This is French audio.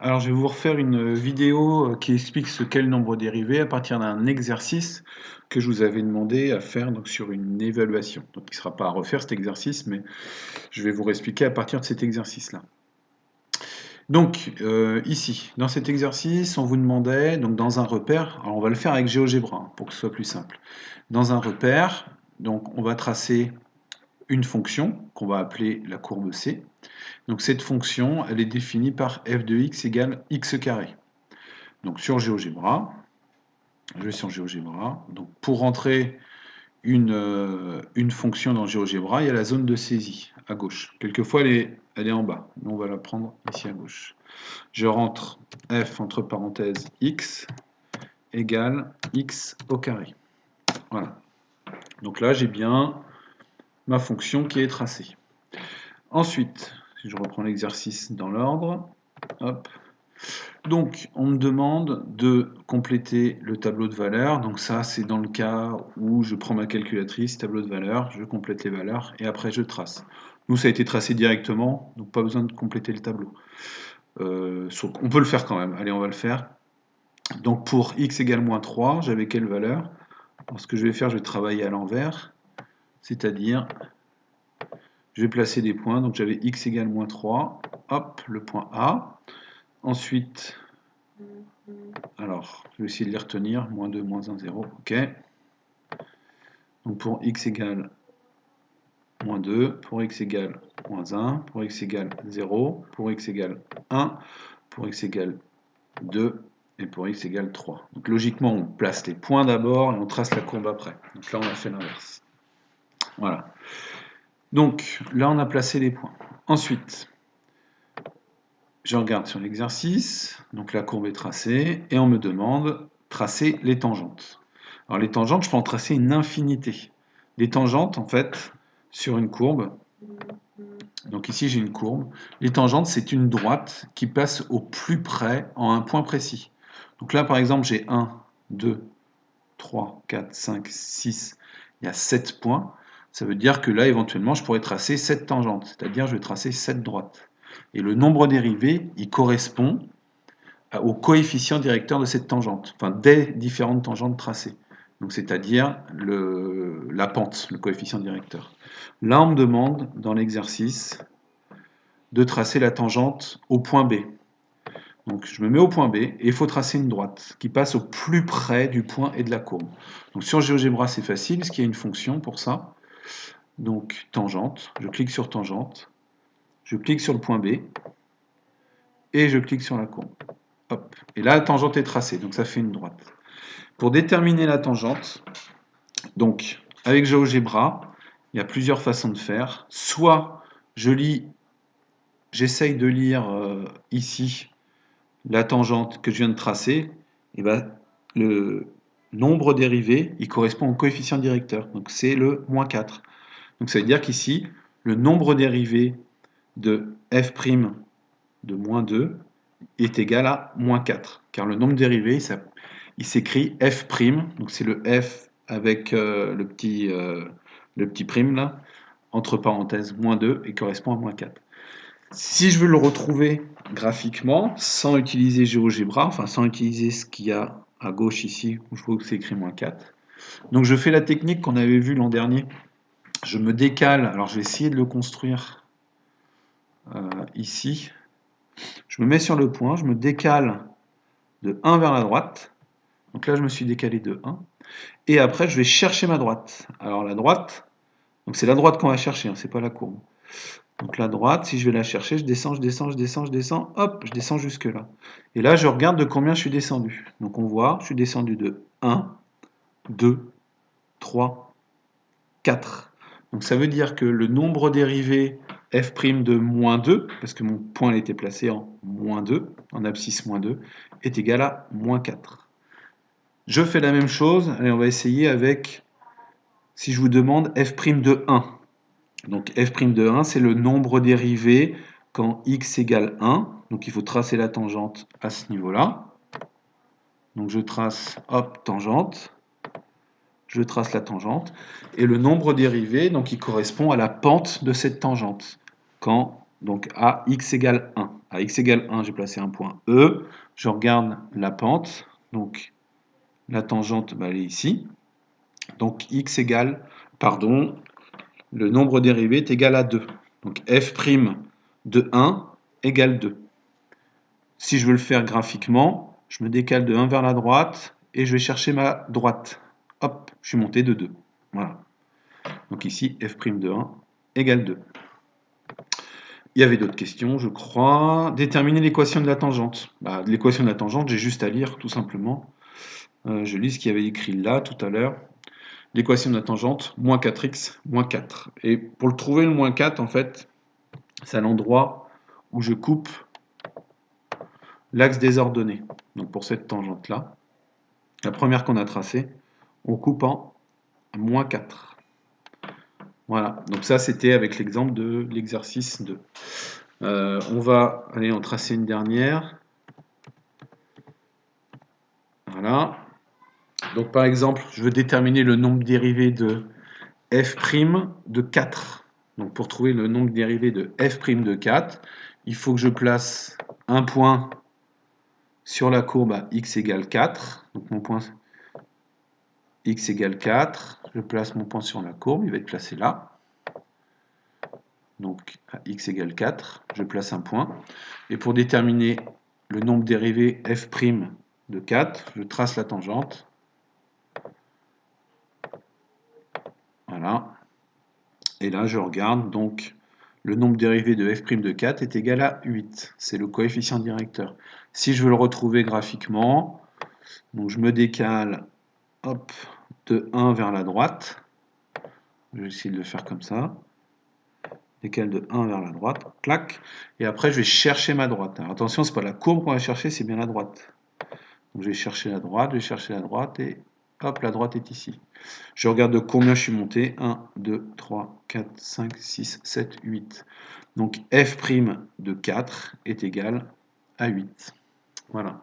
Alors, je vais vous refaire une vidéo qui explique ce qu'est le nombre dérivé à partir d'un exercice que je vous avais demandé à faire donc, sur une évaluation. Donc, il ne sera pas à refaire cet exercice, mais je vais vous réexpliquer à partir de cet exercice-là. Donc, ici, dans cet exercice, on vous demandait, donc dans un repère, alors on va le faire avec GeoGebra hein, pour que ce soit plus simple. Dans un repère, donc on va tracer une fonction qu'on va appeler la courbe C. Donc cette fonction, elle est définie par f de x égale x carré. Donc sur GeoGebra, je vais sur GeoGebra. Donc pour rentrer une fonction dans GeoGebra, il y a la zone de saisie à gauche. Quelquefois, elle est en bas. Nous, on va la prendre ici à gauche. Je rentre f entre parenthèses x égale x au carré. Voilà. Donc là, j'ai bien ma fonction qui est tracée. Ensuite, si je reprends l'exercice dans l'ordre, hop. Donc, on me demande de compléter le tableau de valeurs. Donc ça, c'est dans le cas où je prends ma calculatrice, tableau de valeurs, je complète les valeurs et après je trace. Nous, ça a été tracé directement, donc pas besoin de compléter le tableau. On peut le faire quand même. Allez, on va le faire. Donc pour x égale moins 3, j'avais quelle valeur? Alors, ce que je vais faire, je vais travailler à l'envers, c'est-à-dire, je vais placer des points. Donc j'avais x égale moins 3, hop, le point A. Ensuite, alors, je vais essayer de les retenir, moins 2, moins 1, 0, ok. Donc pour x égale moins 2, pour x égale moins 1, pour x égale 0, pour x égale 1, pour x égale 2, et pour x égale 3. Donc logiquement, on place les points d'abord et on trace la courbe après. Donc là, on a fait l'inverse. Voilà. Donc là, on a placé les points. Ensuite, je regarde sur l'exercice, donc la courbe est tracée, et on me demande tracer les tangentes. Alors les tangentes, je peux en tracer une infinité. Les tangentes, en fait, sur une courbe, donc ici j'ai une courbe, les tangentes c'est une droite qui passe au plus près en un point précis. Donc là par exemple j'ai 1, 2, 3, 4, 5, 6, il y a 7 points. Ça veut dire que là éventuellement je pourrais tracer 7 tangentes, c'est-à-dire je vais tracer 7 droites. Et le nombre dérivé, il correspond au coefficient directeur de cette tangente, enfin des différentes tangentes tracées. Donc c'est-à-dire la pente, le coefficient directeur. Là, on me demande, dans l'exercice, de tracer la tangente au point B. Donc je me mets au point B et il faut tracer une droite qui passe au plus près du point et de la courbe. Donc sur GeoGebra, c'est facile, parce qu'il y a une fonction pour ça. Donc tangente, je clique sur tangente, je clique sur le point B et je clique sur la courbe. Hop. Et là, la tangente est tracée, donc ça fait une droite. Pour déterminer la tangente, donc avec GeoGebra, il y a plusieurs façons de faire. Soit j'essaye de lire ici la tangente que je viens de tracer, et ben, le nombre dérivé, il correspond au coefficient directeur, donc c'est le moins 4. Donc ça veut dire qu'ici, le nombre dérivé de f' de moins 2 est égal à moins 4, car le nombre dérivé, il s'écrit f', donc c'est le f avec le petit prime là, entre parenthèses moins 2, et correspond à moins 4. Si je veux le retrouver graphiquement, sans utiliser GeoGebra, enfin sans utiliser ce qu'il y a à gauche ici, où je vois que c'est écrit moins 4, donc je fais la technique qu'on avait vue l'an dernier. Je me décale, alors je vais essayer de le construire ici. Je me mets sur le point, je me décale de 1 vers la droite. Donc là, je me suis décalé de 1. Et après, je vais chercher ma droite. Alors la droite, donc c'est la droite qu'on va chercher, hein, c'est pas la courbe. Donc la droite, si je vais la chercher, je descends, je descends, je descends, je descends, hop, je descends jusque là. Et là, je regarde de combien je suis descendu. Donc on voit, je suis descendu de 1, 2, 3, 4. Donc ça veut dire que le nombre dérivé f' de moins 2, parce que mon point était placé en moins 2, en abscisse moins 2, est égal à moins 4. Je fais la même chose, allez, on va essayer avec, si je vous demande f' de 1. Donc f' de 1, c'est le nombre dérivé quand x égale 1. Donc il faut tracer la tangente à ce niveau-là. Donc je trace, hop, tangente. Je trace la tangente. Et le nombre dérivé, donc il correspond à la pente de cette tangente. Quand, donc à x égale 1. à x égale 1, j'ai placé un point E. Je regarde la pente. Donc, la tangente, bah, elle est ici. Donc, le nombre dérivé est égal à 2. Donc, f' de 1 égale 2. Si je veux le faire graphiquement, je me décale de 1 vers la droite et je vais chercher ma droite. Hop, je suis monté de 2. Voilà. Donc ici, f' de 1 égale 2. Il y avait d'autres questions, je crois. Déterminer l'équation de la tangente. Bah, l'équation de la tangente, j'ai juste à lire, tout simplement. Je lis ce qu'il y avait écrit là, tout à l'heure. L'équation de la tangente, moins 4x, moins 4. Et pour le trouver, le moins 4, en fait, c'est à l'endroit où je coupe l'axe des ordonnées. Donc pour cette tangente-là, la première qu'on a tracée, on coupe en moins 4. Voilà, donc ça c'était avec l'exemple de l'exercice 2. On va aller en tracer une dernière. Voilà. Donc par exemple, je veux déterminer le nombre dérivé de f' de 4. Donc pour trouver le nombre dérivé de f' de 4, il faut que je place un point sur la courbe à x égale 4. Donc mon point x égale 4. Je place mon point sur la courbe, il va être placé là. Donc à x égale 4, je place un point. Et pour déterminer le nombre dérivé f' de 4, je trace la tangente. Voilà. Et là, je regarde, donc le nombre dérivé de f' de 4 est égal à 8. C'est le coefficient directeur. Si je veux le retrouver graphiquement, donc je me décale hop, de 1 vers la droite. Je vais essayer de le faire comme ça. Décale de 1 vers la droite, clac. Et après, je vais chercher ma droite. Alors, attention, ce n'est pas la courbe qu'on va chercher, c'est bien la droite. Donc, je vais chercher la droite, et hop, la droite est ici. Je regarde de combien je suis monté. 1, 2, 3, 4, 5, 6, 7, 8. Donc f' de 4 est égal à 8. Voilà.